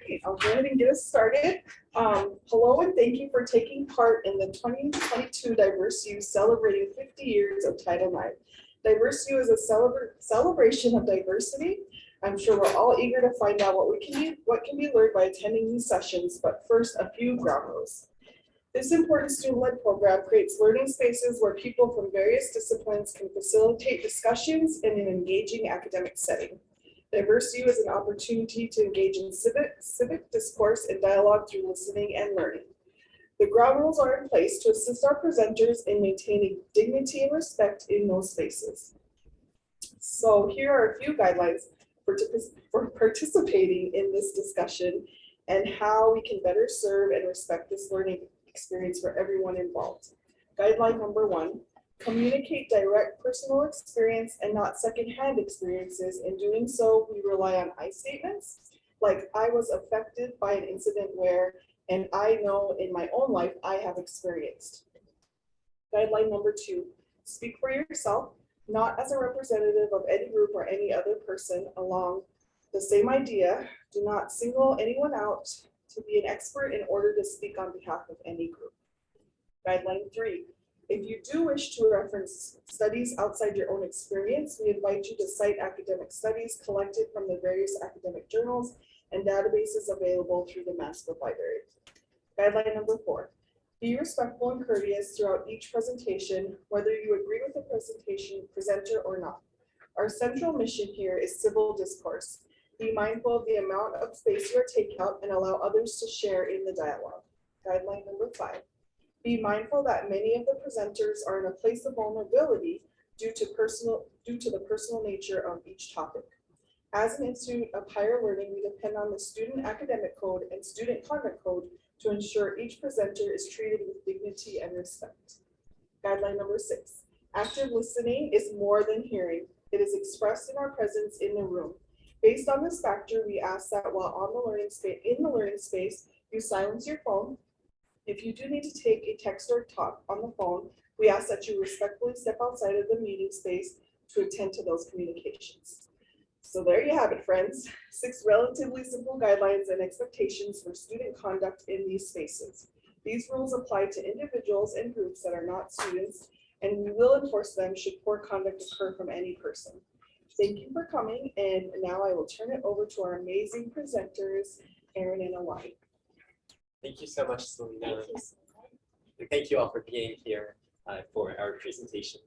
right, I'll go ahead and get us started. Hello and thank you for taking part in the 2022 Diverse U celebrating 50 years of Title IX. Diverse U is a celebration of diversity. I'm sure we're all eager to find out what can be learned by attending these sessions, but first a few ground rules. This important student-led program creates learning spaces where people from various disciplines can facilitate discussions in an engaging academic setting. Diverse U is an opportunity to engage in civic discourse and dialogue through listening and learning. The ground rules are in place to assist our presenters in maintaining dignity and respect in those spaces. So here are a few guidelines for participating in this discussion and how we can better serve and respect this learning experience for everyone involved. Guideline number 1. Communicate direct personal experience and not secondhand experiences. In doing so, we rely on I statements like I was affected by an incident where, and I know in my own life I have experienced. Guideline number 2, speak for yourself, not as a representative of any group or any other person along the same idea. Do not single anyone out to be an expert in order to speak on behalf of any group. Guideline 3, if you do wish to reference studies outside your own experience, we invite you to cite academic studies collected from the various academic journals and databases available through the Master Library. Guideline number 4, be respectful and courteous throughout each presentation, whether you agree with the presenter or not. Our central mission here is civil discourse. Be mindful of the amount of space you are taking up and allow others to share in the dialogue. Guideline number 5. Be mindful that many of the presenters are in a place of vulnerability due to the personal nature of each topic. As an institute of higher learning, we depend on the Student Academic Code and Student Conduct Code to ensure each presenter is treated with dignity and respect. Guideline number 6. Active listening is more than hearing. It is expressed in our presence in the room. Based on this factor, we ask that while in the learning space, you silence your phone. If you do need to take a text or talk on the phone, we ask that you respectfully step outside of the meeting space to attend to those communications. So there you have it, friends. 6 relatively simple guidelines and expectations for student conduct in these spaces. These rules apply to individuals and groups that are not students, and we will enforce them should poor conduct occur from any person. Thank you for coming, and now I will turn it over to our amazing presenters, Erin and Elani. Thank you so much, Selena. And thank you all for being here for our presentation.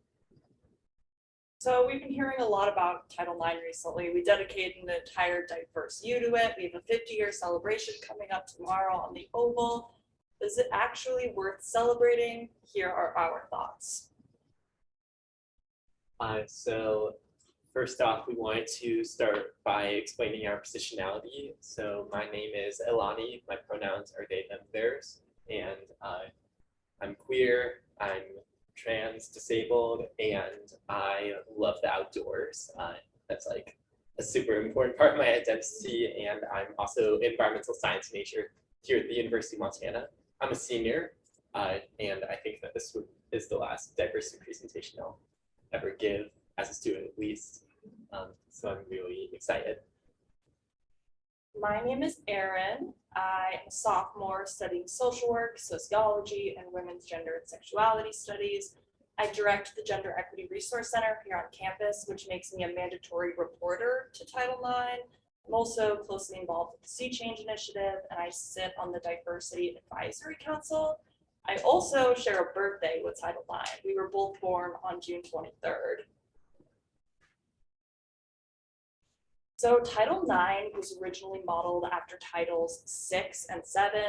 So we've been hearing a lot about Title IX recently. We dedicated an entire Diverse U to it. We have a 50-year celebration coming up tomorrow on the Oval. Is it actually worth celebrating? Here are our thoughts. So first off, we wanted to start by explaining our positionality. So my name is Elani, my pronouns are they, them, theirs, and I'm queer, I'm trans, disabled, and I love the outdoors. That's like a super important part of my identity, and I'm also environmental science major here at the University of Montana. I'm a senior, and I think that this is the last diversity presentation I'll ever give as a student, at least. So I'm really excited. My name is Erin. I am a sophomore studying social work, sociology, and women's gender and sexuality studies. I direct the Gender Equity Resource Center here on campus, which makes me a mandatory reporter to Title IX. I'm also closely involved with the Sea Change Initiative, and I sit on the Diversity Advisory Council. I also share a birthday with Title IX. We were both born on June 23rd. So Title IX was originally modeled after Titles 6 and 7.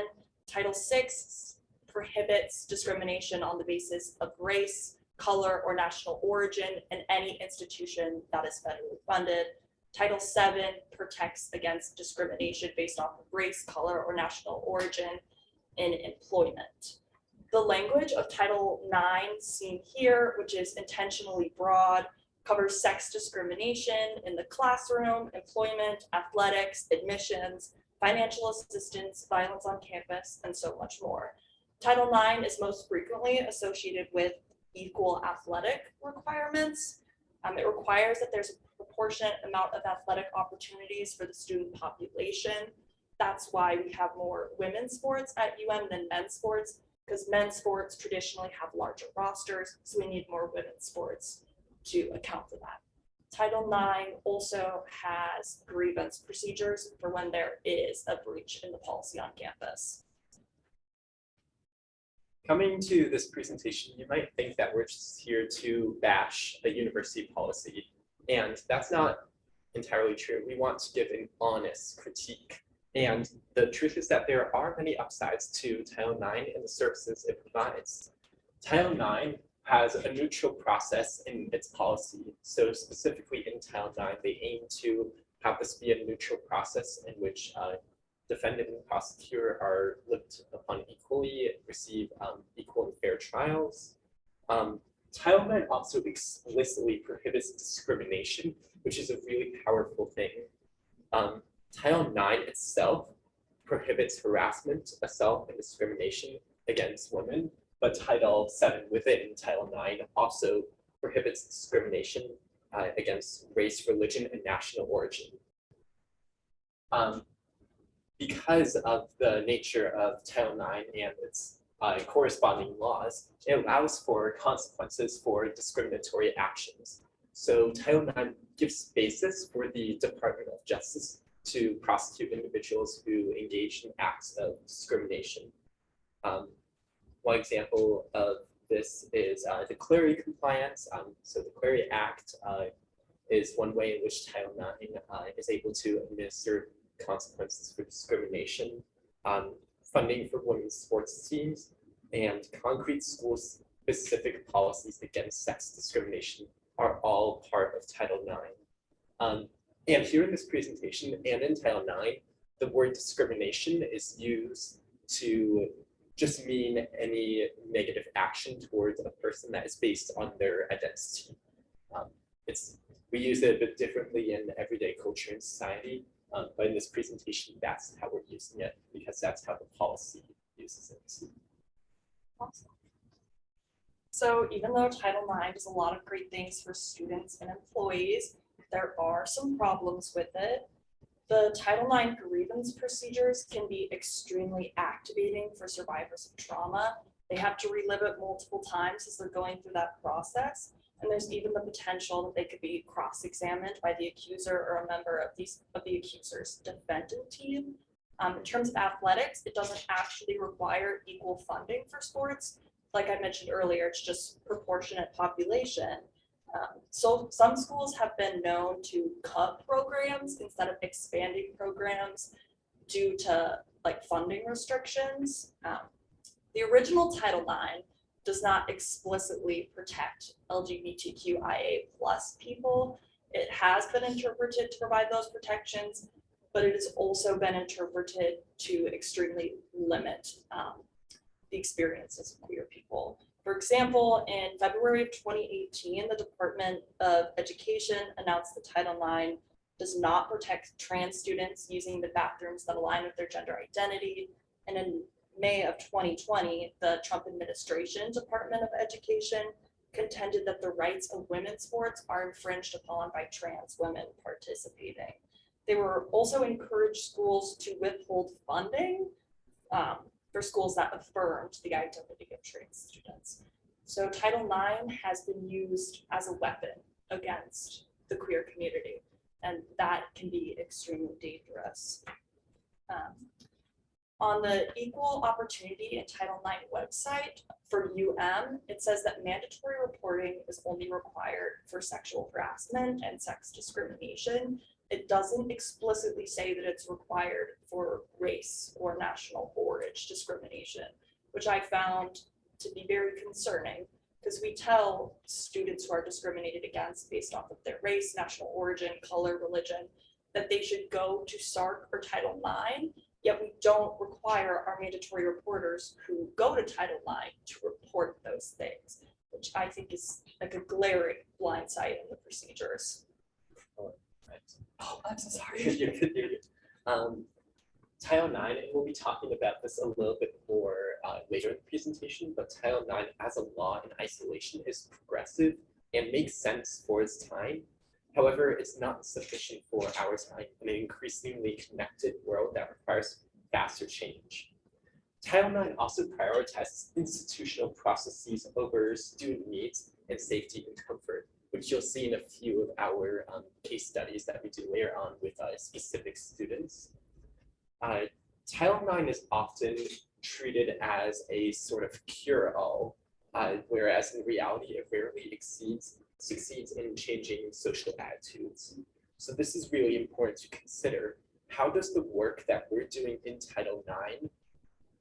Title 6 prohibits discrimination on the basis of race, color, or national origin in any institution that is federally funded. Title 7 protects against discrimination based off of race, color, or national origin in employment. The language of Title 9 seen here, which is intentionally broad, covers sex discrimination in the classroom, employment, athletics, admissions, financial assistance, violence on campus, and so much more. Title IX is most frequently associated with equal athletic requirements. It requires that there's a proportionate amount of athletic opportunities for the student population. that's why we have more women's sports at than men's sports, because men's sports traditionally have larger rosters, so we need more women's sports to account for that. Title IX also has grievance procedures for when there is a breach in the policy on campus. Coming to this presentation, you might think that we're just here to bash a university policy, and that's not entirely true. We want to give an honest critique. And the truth is that there are many upsides to Title IX and the services it provides. Title IX has a neutral process in its policy. So specifically in Title IX, they aim to have this be a neutral process in which defendant and prosecutor are looked upon equally, receive equal and fair trials. Title IX also explicitly prohibits discrimination, which is a really powerful thing. Title IX itself prohibits harassment, assault, and discrimination against women, but Title VII within Title IX also prohibits discrimination against race, religion, and national origin. Because of the nature of Title IX and its corresponding laws, it allows for consequences for discriminatory actions. So Title IX gives basis for the Department of Justice to prosecute individuals who engage in acts of discrimination. One example of this is the Clery compliance. So the Clery Act is one way in which Title IX is able to administer consequences for discrimination, funding for women's sports teams, and concrete school-specific policies against sex discrimination are all part of Title IX. And here in this presentation and in Title IX, the word discrimination is used to just mean any negative action towards a person that is based on their identity. We use it a bit differently in everyday culture and society, but in this presentation, that's how we're using it because that's how the policy uses it. Awesome. So even though Title IX does a lot of great things for students and employees, there are some problems with it. The Title IX grievance procedures can be extremely activating for survivors of trauma. They have to relive it multiple times as they're going through that process. And there's even the potential that they could be cross-examined by the accuser or a member of the accuser's defendant team. In terms of athletics, it doesn't actually require equal funding for sports. Like I mentioned earlier, it's just proportionate population. So some schools have been known to cut programs instead of expanding programs due to like funding restrictions. The original Title IX does not explicitly protect LGBTQIA+ people. It has been interpreted to provide those protections, but it has also been interpreted to extremely limit the experiences of queer people. For example, in February of 2018, the Department of Education announced that Title IX does not protect trans students using the bathrooms that align with their gender identity. And in May of 2020, the Trump administration Department of Education contended that the rights of women's sports are infringed upon by trans women participating. They were also encouraged schools to withhold funding for schools that affirmed the identity of trans students. So Title IX has been used as a weapon against the queer community, and that can be extremely dangerous. On the Equal Opportunity in Title IX website for it says that mandatory reporting is only required for sexual harassment and sex discrimination. It doesn't explicitly say that it's required for race or national origin discrimination, which I found to be very concerning because we tell students who are discriminated against based off of their race, national origin, color, religion, that they should go to SARC or Title IX, yet we don't require our mandatory reporters who go to Title IX to report those things, which I think is like a glaring blind sight in the procedures. Oh, I'm so sorry. You're good. Title IX, and we'll be talking about this a little bit more later in the presentation, but Title IX as a law in isolation is progressive and makes sense for its time. However, it's not sufficient for our time in an increasingly connected world that requires faster change. Title IX also prioritizes institutional processes over student needs and safety and comfort, which you'll see in a few of our case studies that we do later on with specific students. Title IX is often treated as a sort of cure-all, whereas in reality, it rarely succeeds in changing social attitudes. So this is really important to consider. How does the work that we're doing in Title IX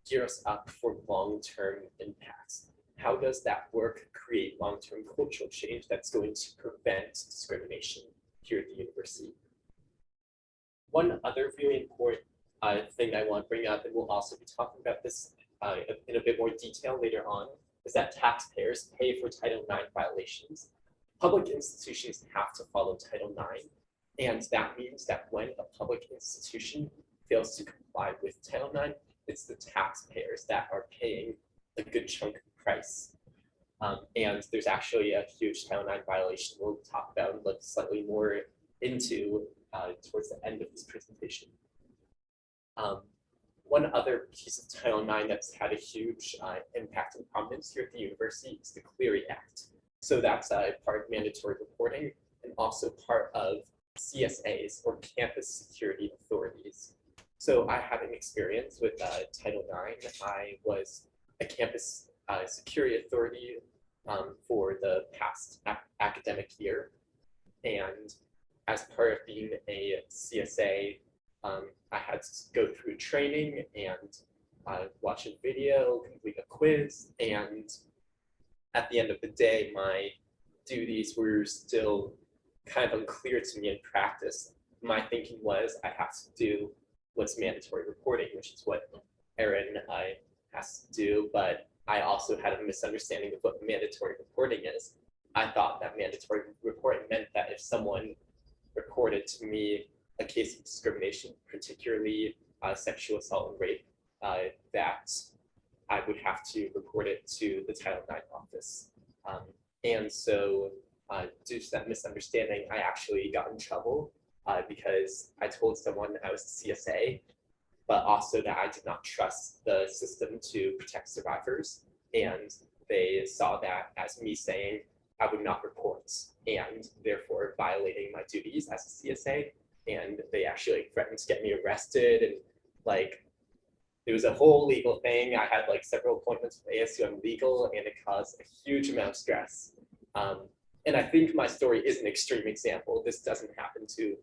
gear us up for long-term impacts? How does that work create long-term cultural change that's going to prevent discrimination here at the university? One other really important thing I want to bring up, and we'll also be talking about this in a bit more detail later on, is that taxpayers pay for Title IX violations. Public institutions have to follow Title IX, and that means that when a public institution fails to comply with Title IX, it's the taxpayers that are paying a good chunk of the price. And there's actually a huge Title IX violation we'll talk about and look slightly more into towards the end of this presentation. One other piece of Title IX that's had a huge impact and prominence here at the university is the Clery Act. So that's part of mandatory reporting and also part of CSAs, or campus security authorities. So I have an experience with Title IX. I was a campus security authority for the past academic year. And as part of being a CSA, I had to go through training and watch a video, complete a quiz, and at the end of the day, my duties were still kind of unclear to me in practice. My thinking was I have to do what's mandatory reporting, which is what Erin has to do, but I also had a misunderstanding of what mandatory reporting is. I thought that mandatory reporting meant that if someone reported to me a case of discrimination, particularly sexual assault and rape, that I would have to report it to the Title IX office. And so due to that misunderstanding, I actually got in trouble because I told someone I was a CSA, but also that I did not trust the system to protect survivors. And they saw that as me saying I would not report and therefore violating my duties as a CSA. And they actually threatened to get me arrested, and like it was a whole legal thing. I had like several appointments with ASUM legal, and it caused a huge amount of stress. And I think my story is an extreme example. This doesn't happen to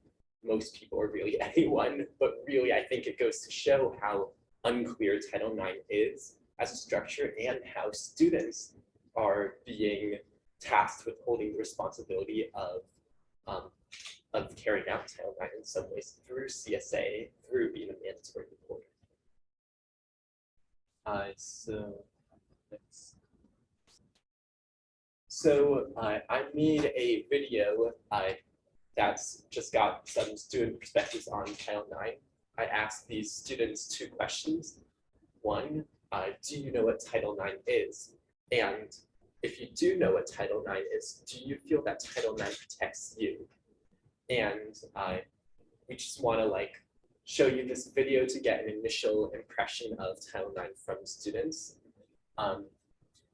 most people or really anyone, but really I think it goes to show how unclear Title IX is as a structure and how students are being tasked with holding the responsibility of carrying out Title IX in some ways through CSA, through being a mandatory reporter. So I made a video that's just got some student perspectives on Title IX. I asked these students 2 questions. One, do you know what Title IX is? And if you do know what Title IX is, do you feel that Title IX protects you? And we just want to like show you this video to get an initial impression of Title IX from students.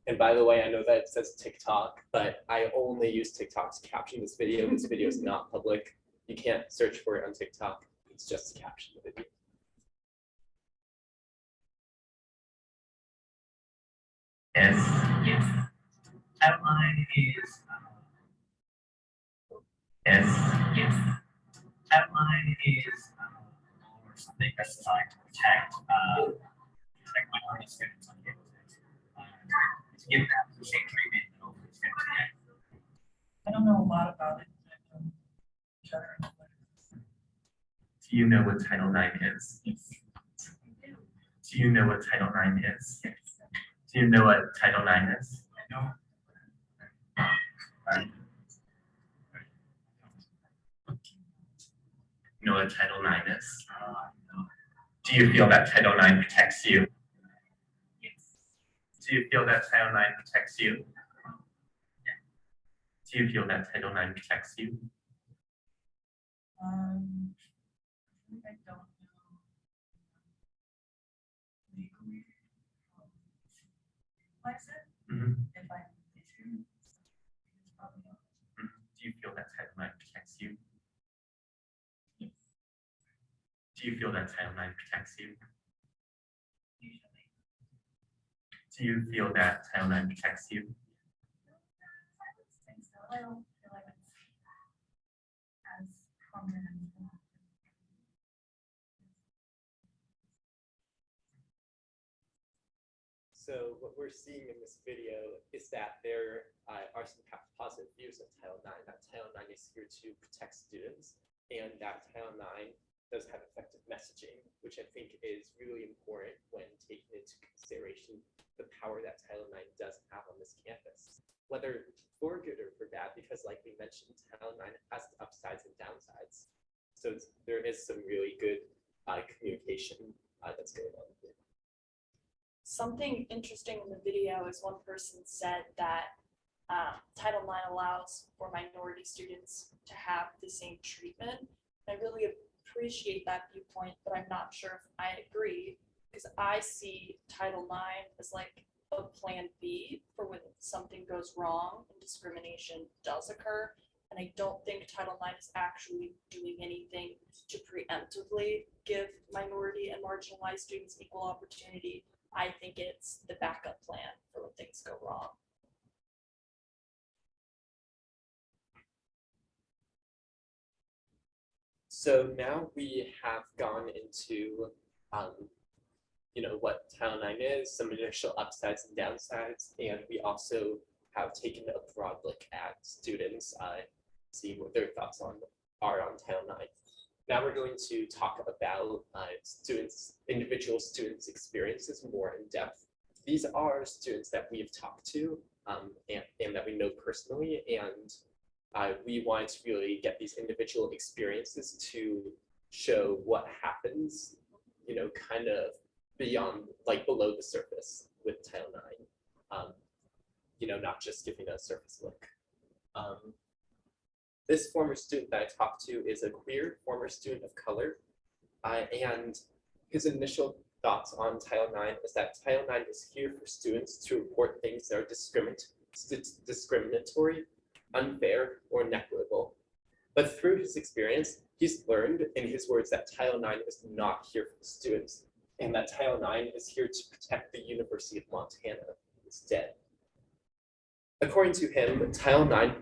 And by the way, I know that it says TikTok, but I only use TikTok to caption this video. This video is not public. You can't search for it on TikTok. It's just to caption the video. Yes. Title IX is yes. Title IX is or something that's designed to protect minority students on campuses. To give them the same treatment that all students get. I don't know a lot about it. Do you know what Title IX is? Yes. Do you know what Title IX is? Yes. Do you know what Title IX is? No. You know what Title IX is? No. Do you feel that Title IX protects you? Yes. Do you feel that Title IX protects you? Yeah. Do you feel that Title IX protects you? I don't know legally how to utilize it. If I need to, it's probably not. Do you feel that Title IX protects you? Yes. Do you feel that Title IX protects you? Usually. Do you feel that Title IX protects you? I would think so. I don't feel like it's as prominent. So what we're seeing in this video is that there are some positive views of Title IX, that Title IX is here to protect students, and that Title IX does have effective messaging, which I think is really important when taking into consideration the power that Title IX does have on this campus, whether for good or for bad, because like we mentioned, Title IX has upsides and downsides. So there is some really good communication that's going on here. Something interesting in the video is one person said that Title IX allows for minority students to have the same treatment. I really appreciate that viewpoint, but I'm not sure if I agree, because I see Title IX as like a plan B for when something goes wrong and discrimination does occur. And I don't think Title IX is actually doing anything to preemptively give minority and marginalized students equal opportunity. I think it's the backup plan for when things go wrong. So now we have gone into, what Title IX is, some initial upsides and downsides, and we also have taken a broad look at students, see what their thoughts are on Title IX. Now we're going to talk about individual students' experiences more in depth. These are students that we've talked to and that we know personally, and we want to really get these individual experiences to show what happens, kind of beyond, like below the surface with Title IX, not just giving a surface look. This former student that I talked to is a queer former student of color, and his initial thoughts on Title IX is that Title IX is here for students to report things that are discriminatory, unfair, or inequitable. But through his experience, he's learned, in his words, that Title IX is not here for the students, and that Title IX is here to protect the University of Montana instead. According to him, Title IX,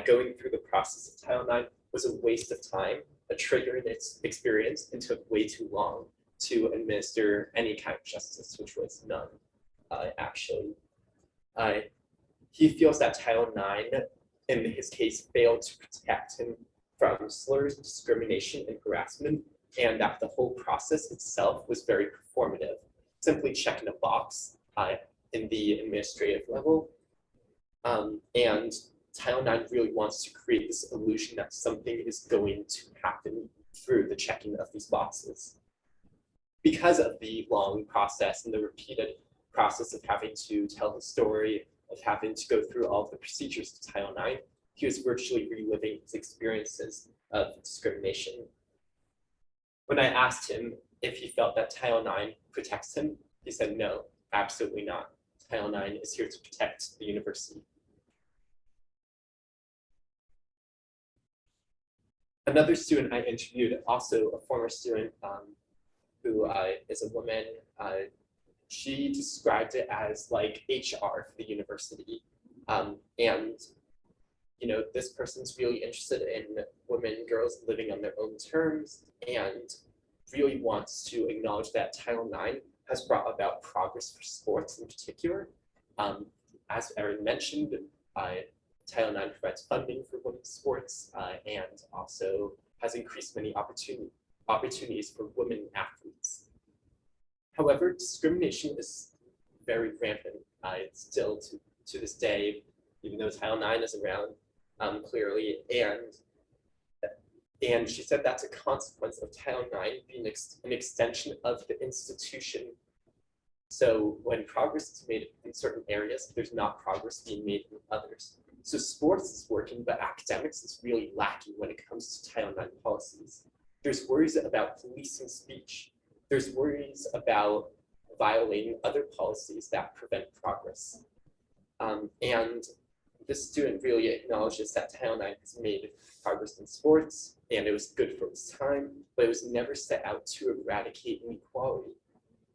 going through the process of Title IX was a waste of time, a trigger in its experience, and took way too long to administer any kind of justice, which was none, actually. He feels that Title IX, in his case, failed to protect him from slurs, discrimination, and harassment, and that the whole process itself was very performative, simply checking a box in the administrative level. And Title IX really wants to create this illusion that something is going to happen through the checking of these boxes. Because of the long process and the repeated process of having to tell the story, of having to go through all of the procedures of Title IX, he was virtually reliving his experiences of discrimination. When I asked him if he felt that Title IX protects him, he said, no, absolutely not. Title IX is here to protect the university. Another student I interviewed, also a former student who is a woman, she described it as like HR for the university. And this person's really interested in women and girls living on their own terms and really wants to acknowledge that Title IX has brought about progress for sports in particular. As Erin mentioned, Title IX provides funding for women's sports and also has increased many opportunities for women athletes. However, discrimination is very rampant still to this day, even though Title IX is around clearly. And she said that's a consequence of Title IX being an extension of the institution. So when progress is made in certain areas, there's not progress being made in others. So sports is working, but academics is really lacking when it comes to Title IX policies. There's worries about policing speech. There's worries about violating other policies that prevent progress. And this student really acknowledges that Title IX has made progress in sports, and it was good for its time, but it was never set out to eradicate inequality.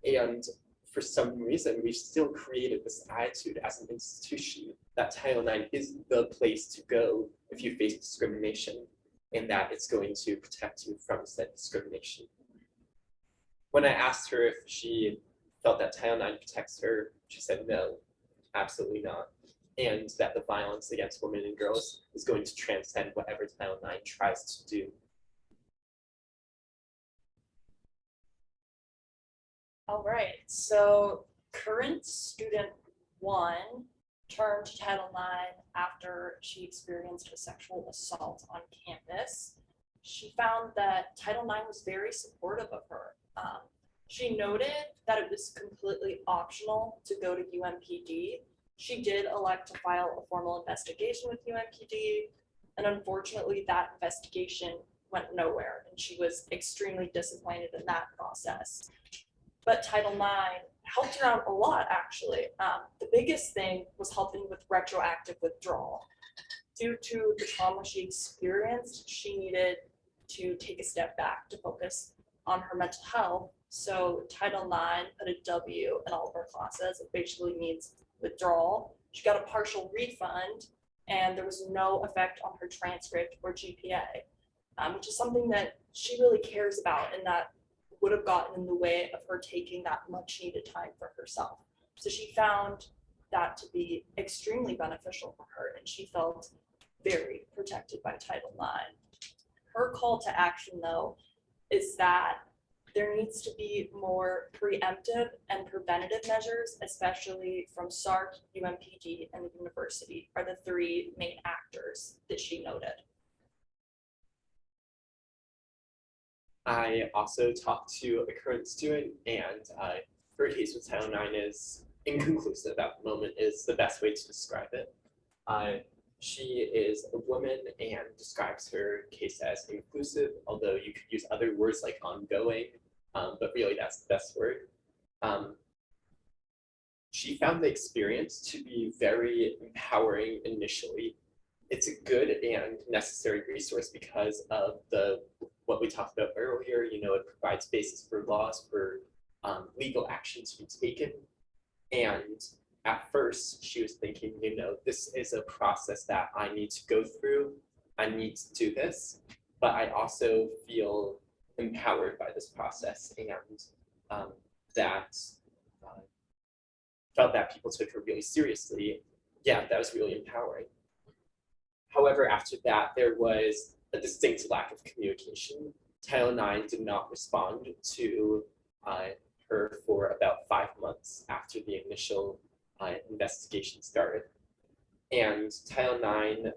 And for some reason, we've still created this attitude as an institution that Title IX is the place to go if you face discrimination, and that it's going to protect you from said discrimination. When I asked her if she felt that Title IX protects her, she said no, absolutely not. And that the violence against women and girls is going to transcend whatever Title IX tries to do. All right, so current student 1 turned to Title IX after she experienced a sexual assault on campus. She found that Title IX was very supportive of her. She noted that it was completely optional to go to UMPD. She did elect to file a formal investigation with UMPD, and unfortunately that investigation went nowhere, and she was extremely disappointed in that process. But Title IX helped her out a lot, actually. The biggest thing was helping with retroactive withdrawal. Due to the trauma she experienced, she needed to take a step back to focus on her mental health. So Title IX put a W in all of her classes. It basically means withdrawal. She got a partial refund, and there was no effect on her transcript or GPA, which is something that she really cares about, and that would have gotten in the way of her taking that much needed time for herself. So she found that to be extremely beneficial for her, and she felt very protected by Title IX. Her call to action, though, is that there needs to be more preemptive and preventative measures, especially from SARC, UMPD, and the university are the 3 main actors that she noted. I also talked to a current student, and her case with Title IX is inconclusive at the moment, is the best way to describe it. She is a woman and describes her case as inclusive, although you could use other words like ongoing, but really that's the best word. She found the experience to be very empowering initially. It's a good and necessary resource because of what we talked about earlier. You know, it provides basis for laws for legal action to be taken. And at first, she was thinking, you know, this is a process that I need to go through. I need to do this, but I also feel empowered by this process, and that felt that people took her really seriously. Yeah, that was really empowering. However, after that, there was a distinct lack of communication. Title IX did not respond to her for about 5 months after the initial investigation started. And Title IX,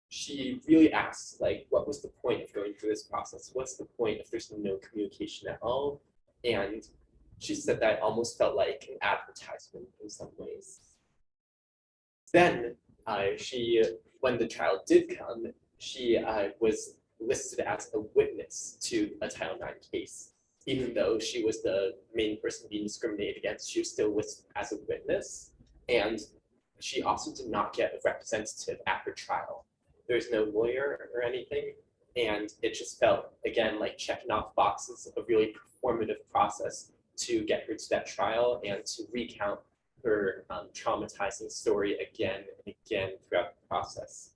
she really asked, like, what was the point of going through this process? What's the point if there's no communication at all? And she said that it almost felt like an advertisement in some ways. Then when the trial did come, she was listed as a witness to a Title IX case. Even though she was the main person being discriminated against, she was still listed as a witness. And she also did not get a representative at her trial. There's no lawyer or anything. And it just felt, again, like checking off boxes, a really performative process to get her to that trial and to recount her traumatizing story again and again throughout the process.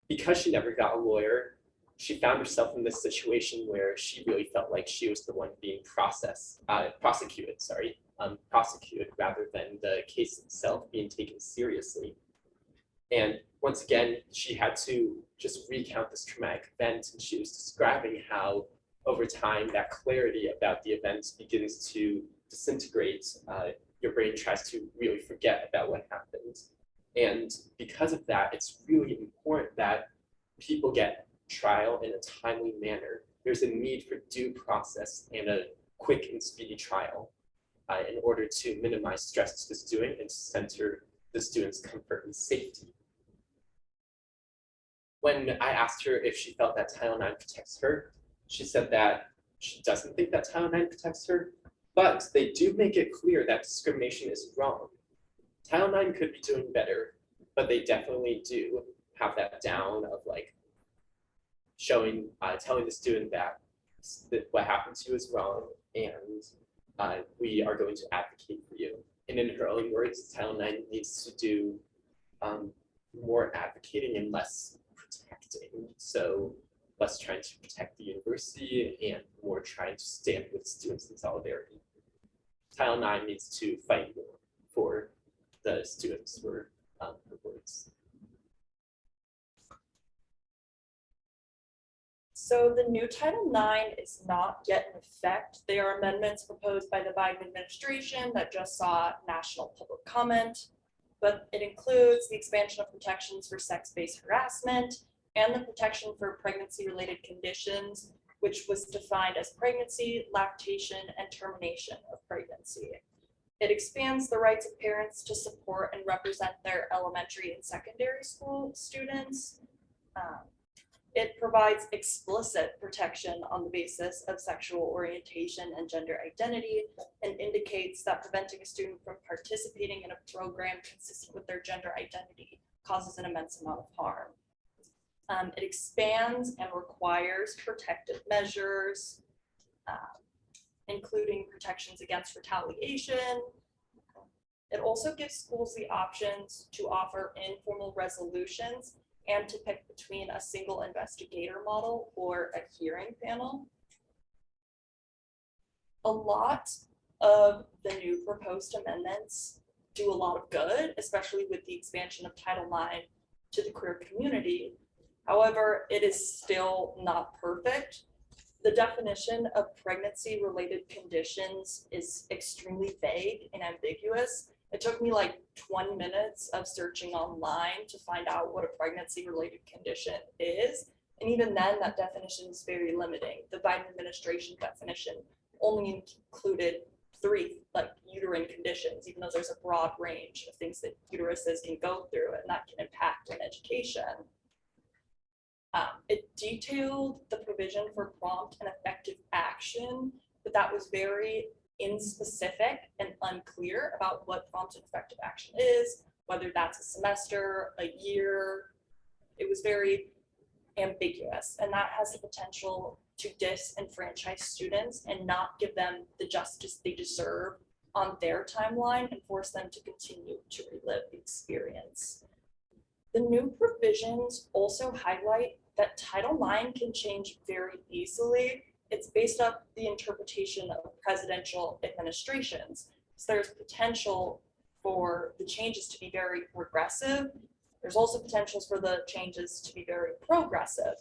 Because she never got a lawyer, she found herself in this situation where she really felt like she was the one being prosecuted rather than the case itself being taken seriously. And once again, she had to just recount this traumatic event, and she was describing how over time that clarity about the event begins to disintegrate. Your brain tries to really forget about what happened. And because of that, it's really important that people get trial in a timely manner. There's a need for due process and a quick and speedy trial. in order to minimize stress to the student and center the student's comfort and safety. When I asked her if she felt that Title IX protects her, she said that she doesn't think that Title IX protects her, but they do make it clear that discrimination is wrong. Title IX could be doing better, but they definitely do have that down of like showing, telling the student that what happened to you is wrong, and we are going to advocate for you. And in her own words, Title IX needs to do more advocating and less protecting. So less trying to protect the university and more trying to stand with students in solidarity. Title IX needs to fight more for the students, for her words. So the new Title IX is not yet in effect. There are amendments proposed by the Biden administration that just saw national public comment, but it includes the expansion of protections for sex-based harassment and the protection for pregnancy-related conditions, which was defined as pregnancy, lactation, and termination of pregnancy. It expands the rights of parents to support and represent their elementary and secondary school students. It provides explicit protection on the basis of sexual orientation and gender identity, and indicates that preventing a student from participating in a program consistent with their gender identity causes an immense amount of harm. It expands and requires protective measures, including protections against retaliation. It also gives schools the options to offer informal resolutions and to pick between a single investigator model or a hearing panel. A lot of the new proposed amendments do a lot of good, especially with the expansion of Title IX to the queer community. However, it is still not perfect. The definition of pregnancy-related conditions is extremely vague and ambiguous. It took me like 20 minutes of searching online to find out what a pregnancy-related condition is. And even then, that definition is very limiting. The Biden administration definition only included 3 like uterine conditions, even though there's a broad range of things that uteruses can go through and that can impact an education. It detailed the provision for prompt and effective action, but that was very inspecific and unclear about what prompt and effective action is, whether that's a semester, a year. It was very ambiguous, and that has the potential to disenfranchise students and not give them the justice they deserve on their timeline and force them to continue to relive the experience. The new provisions also highlight that Title IX can change very easily. It's based on the interpretation of presidential administrations. So there's potential for the changes to be very regressive. There's also potentials for the changes to be very progressive.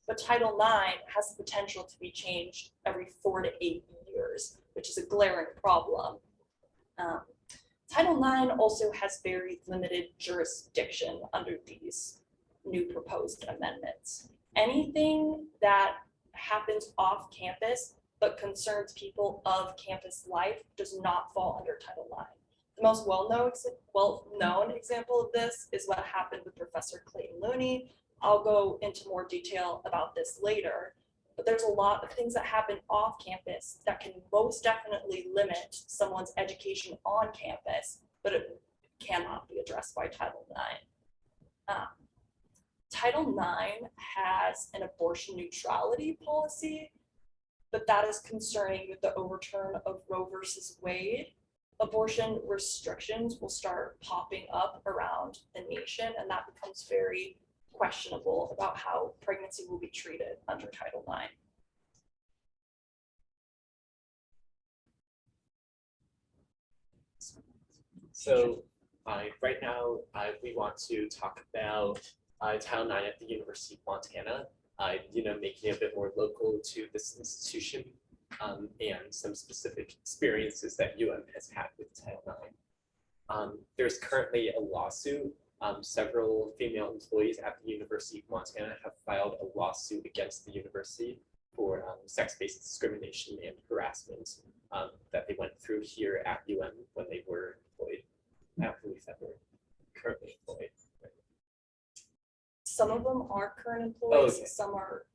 But Title IX has the potential to be changed every 4 to 8 years, which is a glaring problem. Title IX also has very limited jurisdiction under these new proposed amendments. Anything that happens off campus but concerns people of campus life does not fall under Title IX. The most well-known example of this is what happened with Professor Clayton Looney. I'll go into more detail about this later, but there's a lot of things that happen off campus that can most definitely limit someone's education on campus, but it cannot be addressed by Title IX. Title IX has an abortion neutrality policy, but that is concerning with the overturn of Roe versus Wade. Abortion restrictions will start popping up around the nation, and that becomes very questionable about how pregnancy will be treated under Title IX. So right now, we want to talk about Title IX at the University of Montana, making it a bit more local to this institution, and some specific experiences that UM has had with Title IX. There's currently a lawsuit. Several female employees at the University of Montana have filed a lawsuit against the university for sex-based discrimination and harassment. that they went through here at when they were employed, at least that were currently employed. Some of them are current employees, Okay. some are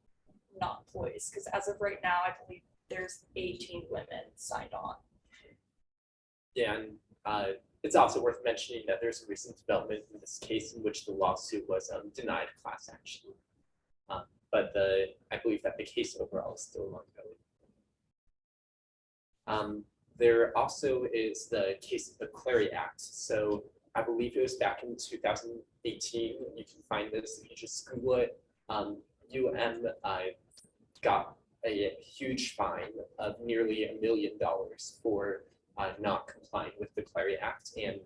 not employees, because as of right now, I believe there's 18 women signed on. Yeah, and it's also worth mentioning that there's a recent development in this case in which the lawsuit was denied class action. But I believe that the case overall is still ongoing. There also is the case of the Clary Act. So I believe it was back in 2018. You can find this if you just Google it. Got a huge fine of nearly $1 million for not complying with the Clary Act and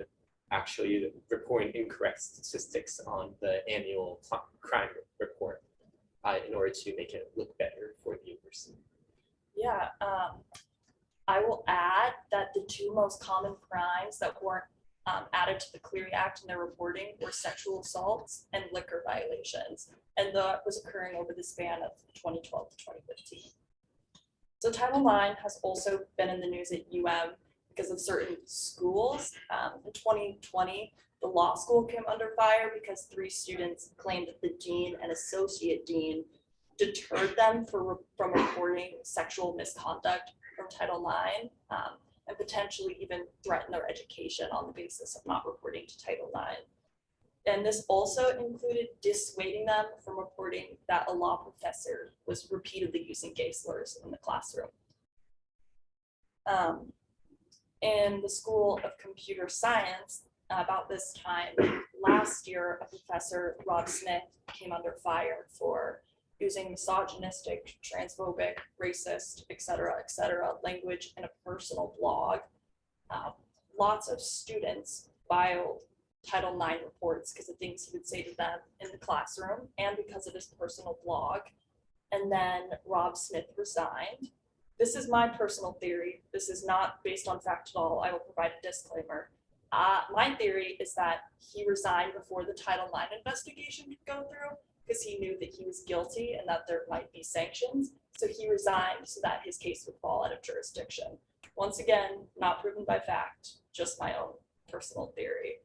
actually reporting incorrect statistics on the annual crime report in order to make it look better for the university. Yeah, I will add that the two most common crimes that weren't added to the Clery Act in their reporting were sexual assaults and liquor violations, and that was occurring over the span of 2012 to 2015. So Title IX has also been in the news at because of certain schools. In 2020, the law school came under fire because 3 students claimed that the dean and associate dean deterred them from reporting sexual misconduct from Title IX, and potentially even threaten their education on the basis of not reporting to Title IX. And this also included dissuading them from reporting that a law professor was repeatedly using gay slurs in the classroom. In the School of Computer Science, about this time last year, a professor, Rob Smith, came under fire for using misogynistic, transphobic, racist, et cetera, language in a personal blog. Lots of students filed Title IX reports because of things he would say to them in the classroom and because of his personal blog. And then Rob Smith resigned. This is my personal theory. This is not based on fact at all. I will provide a disclaimer. My theory is that he resigned before the Title IX investigation could go through because he knew that he was guilty and that there might be sanctions. So he resigned so that his case would fall out of jurisdiction. Once again, not proven by fact, just my own personal theory.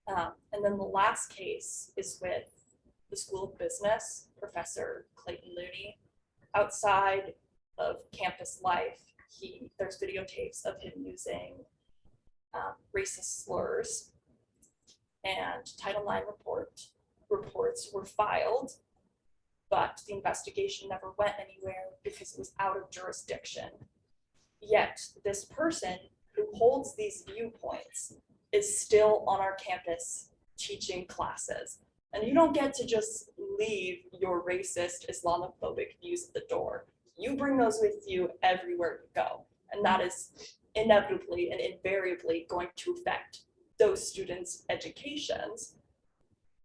And then the last case is with the School of Business, Professor Clayton Looney. Outside of campus life, there's videotapes of him using racist slurs, and Title IX reports were filed, but the investigation never went anywhere because it was out of jurisdiction. Yet this person who holds these viewpoints is still on our campus teaching classes. And you don't get to just leave your racist, Islamophobic views at the door. You bring those with you everywhere you go. And that is inevitably and invariably going to affect those students' educations.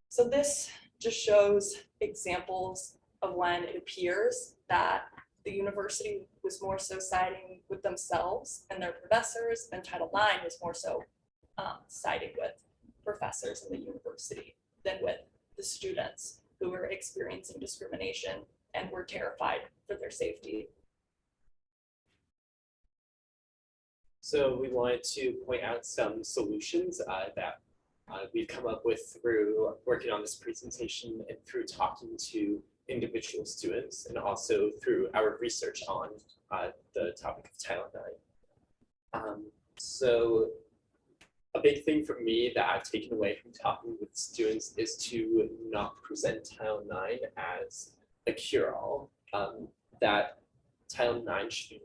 So this just shows examples of when it appears that the university was more so siding with themselves and their professors, and Title IX was more so siding with professors in the university than with the students who were experiencing discrimination and were terrified for their safety. So we wanted to point out some solutions that we've come up with through working on this presentation and through talking to individual students, and also through our research on the topic of Title IX. So a big thing for me that I've taken away from talking with students is to not present Title IX as a cure-all, that Title IX should be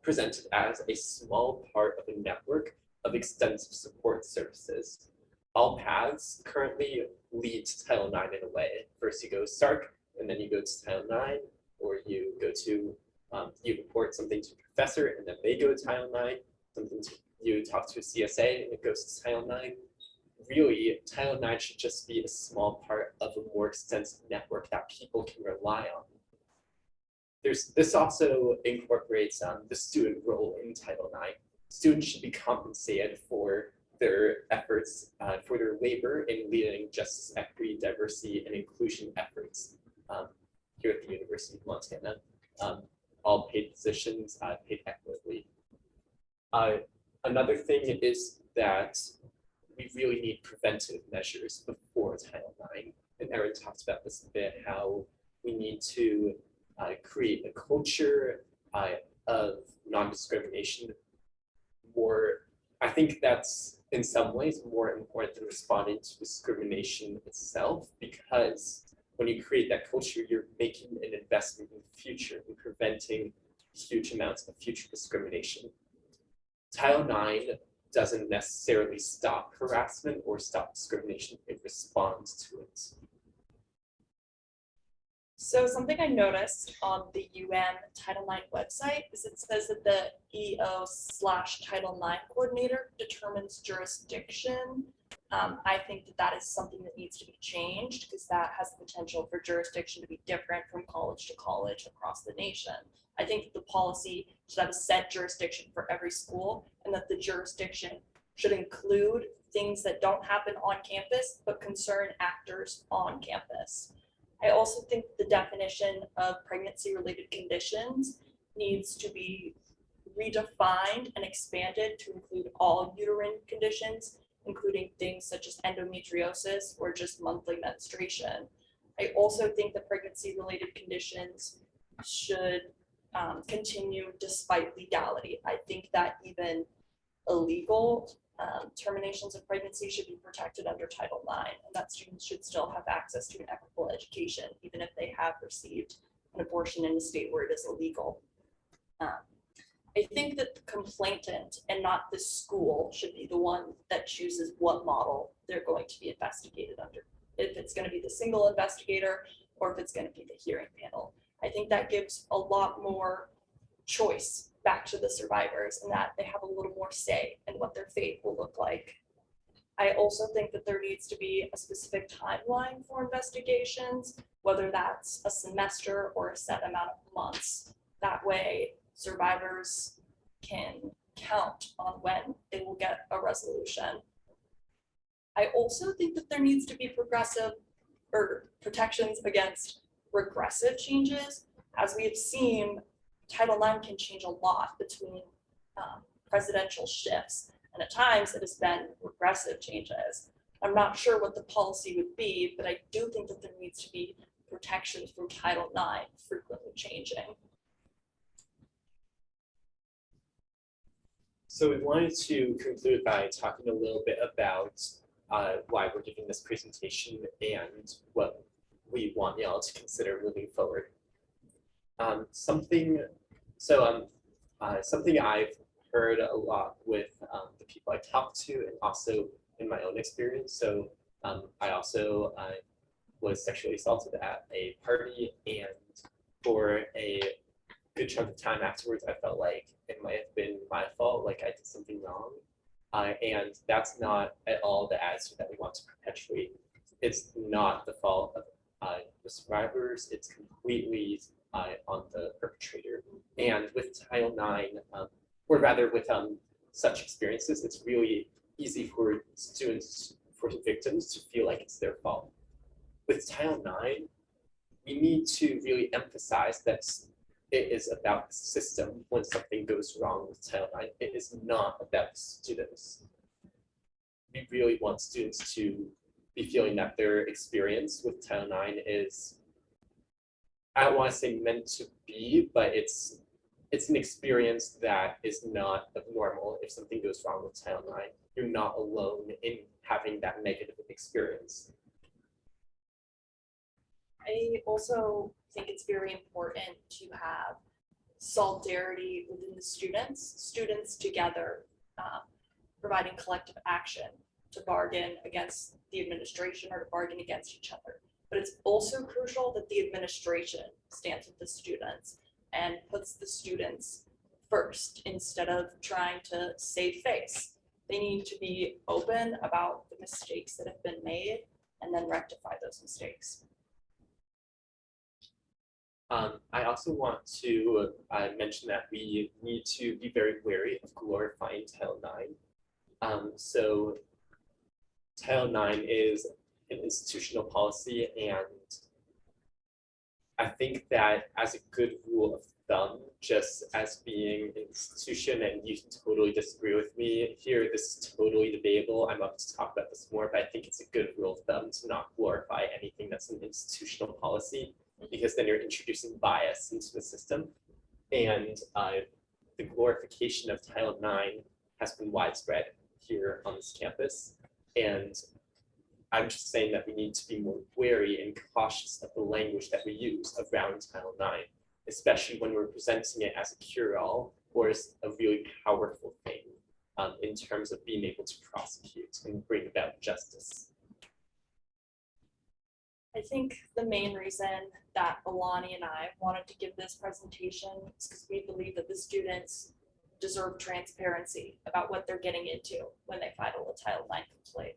presented as a small part of a network of extensive support services. All paths currently lead to Title IX in a way. First you go SARC, and then you go to Title IX, or you go to, you report something to a professor, and then they go to Title IX, you talk to a CSA, and it goes to Title IX. Really, Title IX should just be a small part of a more extensive network that people can rely on. This also incorporates the student role in Title IX. Students should be compensated for their efforts, for their labor in leading justice, equity, diversity, and inclusion efforts here at the University of Montana. All paid positions paid equitably. Another thing is that we really need preventive measures before Title IX. And Erin talked about this a bit, how we need to create a culture of non-discrimination. I think that's in some ways more important than responding to discrimination itself, because when you create that culture, you're making an investment in the future and preventing huge amounts of future discrimination. Title IX doesn't necessarily stop harassment or stop discrimination, it responds to it. So something I noticed on the Title IX website is it says that the EO/Title IX coordinator determines jurisdiction. I think that that is something that needs to be changed because that has the potential for jurisdiction to be different from college to college across the nation. I think that the policy should have a set jurisdiction for every school, and that the jurisdiction should include things that don't happen on campus but concern actors on campus. I also think the definition of pregnancy-related conditions needs to be redefined and expanded to include all uterine conditions, including things such as endometriosis or just monthly menstruation. I also think that pregnancy-related conditions should continue despite legality. I think that even illegal terminations of pregnancy should be protected under Title IX, and that students should still have access to an equitable education, even if they have received an abortion in a state where it is illegal. I think that the complainant and not the school should be the one that chooses what model they're going to be investigated under. If it's going to be the single investigator or if it's going to be the hearing panel. I think that gives a lot more choice back to the survivors and that they have a little more say in what their fate will look like. I also think that there needs to be a specific timeline for investigations, whether that's a semester or a set amount of months. That way, survivors can count on when they will get a resolution. I also think that there needs to be progressive or protections against regressive changes. As we have seen, Title IX can change a lot between presidential shifts, and at times it has been regressive changes. I'm not sure what the policy would be, but I do think that there needs to be protections from Title IX frequently changing. So we wanted to conclude by talking a little bit about why we're giving this presentation and what we want y'all to consider moving forward. Something I've heard a lot with the people I talk to and also in my own experience. So I also was sexually assaulted at a party, and for a good chunk of time afterwards, I felt like it might have been my fault, like I did something wrong. And that's not at all the attitude that we want to perpetuate. It's not the fault of the survivors, it's completely on the perpetrator. And with Title IX, or rather with such experiences, it's really easy for students, for victims to feel like it's their fault. With Title IX, we need to really emphasize that it is about the system when something goes wrong with Title IX. It is not about the students. We really want students to be feeling that their experience with Title IX is, I don't want to say meant to be, but it's an experience that is not abnormal. If something goes wrong with Title IX, you're not alone in having that negative experience. I also think it's very important to have solidarity within the students together, providing collective action to bargain against the administration or to bargain against each other. But it's also crucial that the administration stands with the students and puts the students first instead of trying to save face. They need to be open about the mistakes that have been made and then rectify those mistakes. I also want to mention that we need to be very wary of glorifying Title IX. So Title IX is an institutional policy, and I think that as a good rule of thumb, just as being an institution, and you can totally disagree with me here, this is totally debatable. I'm up to talk about this more, but I think it's a good rule of thumb to not glorify anything that's an institutional policy, because then you're introducing bias into the system. And the glorification of Title IX has been widespread here on this campus. And I'm just saying that we need to be more wary and cautious of the language that we use around Title IX, especially when we're presenting it as a cure-all or as a really powerful thing in terms of being able to prosecute and bring about justice. I think the main reason that Elani and I wanted to give this presentation is because we believe that the students deserve transparency about what they're getting into when they file a Title IX complaint.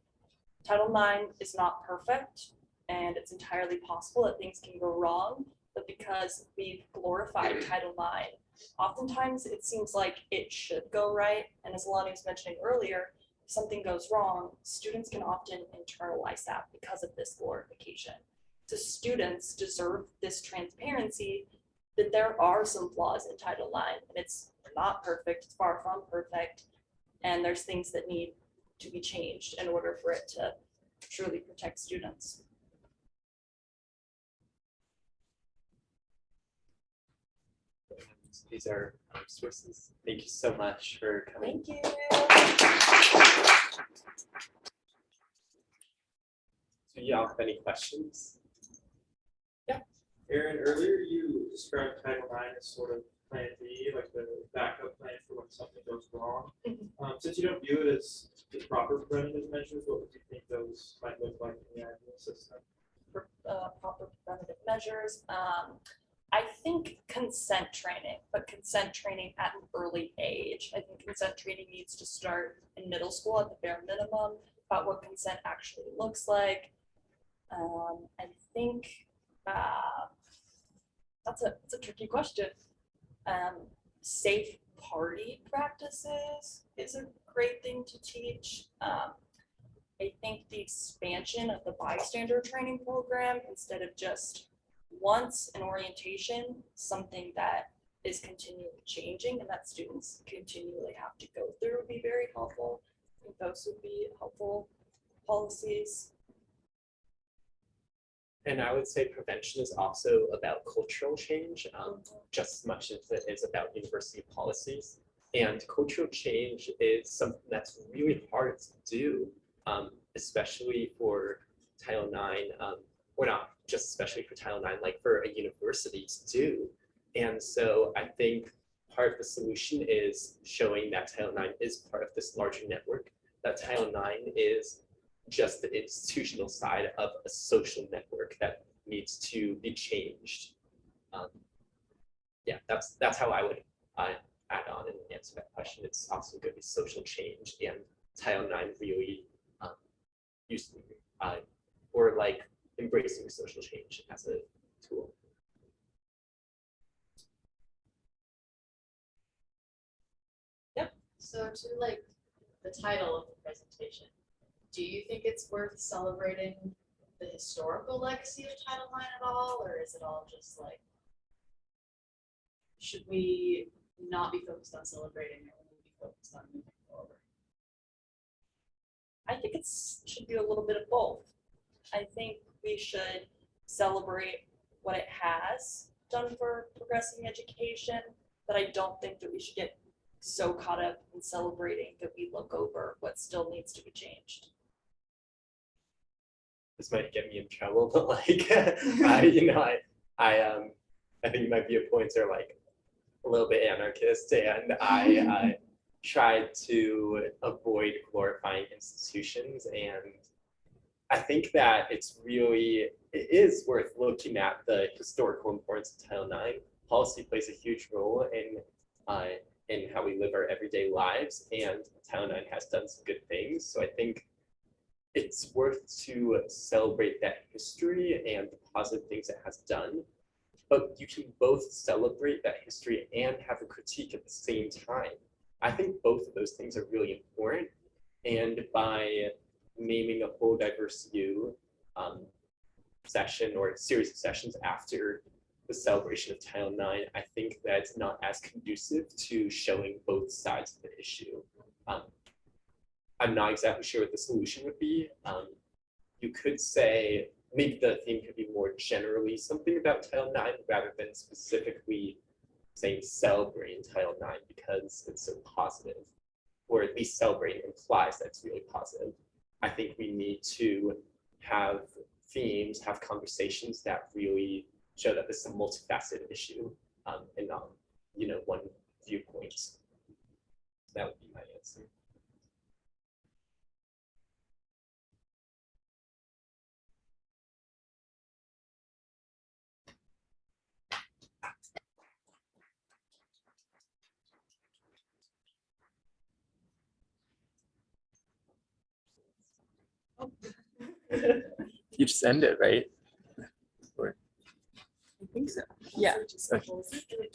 Title IX is not perfect, and it's entirely possible that things can go wrong, but because we've glorified Title IX, oftentimes it seems like it should go right, and as Elani was mentioning earlier, if something goes wrong, students can often internalize that because of this glorification. So students deserve this transparency that there are some flaws in Title IX, and it's not perfect, it's far from perfect, and there's things that need to be changed in order for it to truly protect students. And these are our sources. Thank you so much for coming. Thank you. Do y'all have any questions? Erin, earlier you described Title IX as sort of plan B, like the backup plan for when something goes wrong. Since you don't view it as the proper preventative measures, what would you think those might look like in the ideal system? For proper preventative measures, I think consent training, but consent training at an early age. I think consent training needs to start in middle school at the bare minimum about what consent actually looks like. I think that's a tricky question. Safe party practices is a great thing to teach. I think the expansion of the bystander training program, instead of just once in orientation, something that is continually changing and that students continually have to go through, would be very helpful. I think those would be helpful policies. And I would say prevention is also about cultural change, just as much as it is about university policies. And cultural change is something that's really hard to do, especially for Title IX, or not just especially for Title IX, like for a university to do. And so I think part of the solution is showing that Title IX is part of this larger network, that Title IX is just the institutional side of a social network that needs to be changed. Yeah, that's how I would add on and answer that question. It's also going to be social change, and Title IX really used or like embracing social change as a tool. So to like the title of the presentation, do you think it's worth celebrating the historical legacy of Title IX at all, or is it all just like, should we not be focused on celebrating or only be focused on moving forward? I think should be a little bit of both. I think we should celebrate what it has done for progressing education, but I don't think that we should get so caught up in celebrating that we look over what still needs to be changed. This might get me in trouble, but like, I think my viewpoints are like a little bit anarchist, and I tried to avoid glorifying institutions, and I think that it is worth looking at the historical importance of Title IX. Policy plays a huge role in how we live our everyday lives, and Title IX has done some good things. So I think it's worth to celebrate that history and the positive things it has done, but you can both celebrate that history and have a critique at the same time. I think both of those things are really important, and by naming a whole diverse U session or series of sessions after the celebration of Title IX, I think that's not as conducive to showing both sides of the issue. I'm not exactly sure what the solution would be. You could say, maybe the theme could be more generally something about Title IX rather than specifically saying celebrating Title IX because it's so positive, or at least celebrating implies that's really positive. I think we need to have themes, have conversations that really show that this is a multifaceted issue and not, one viewpoint. That would be my answer. You just end it, right? I think so. Yeah. So just close it.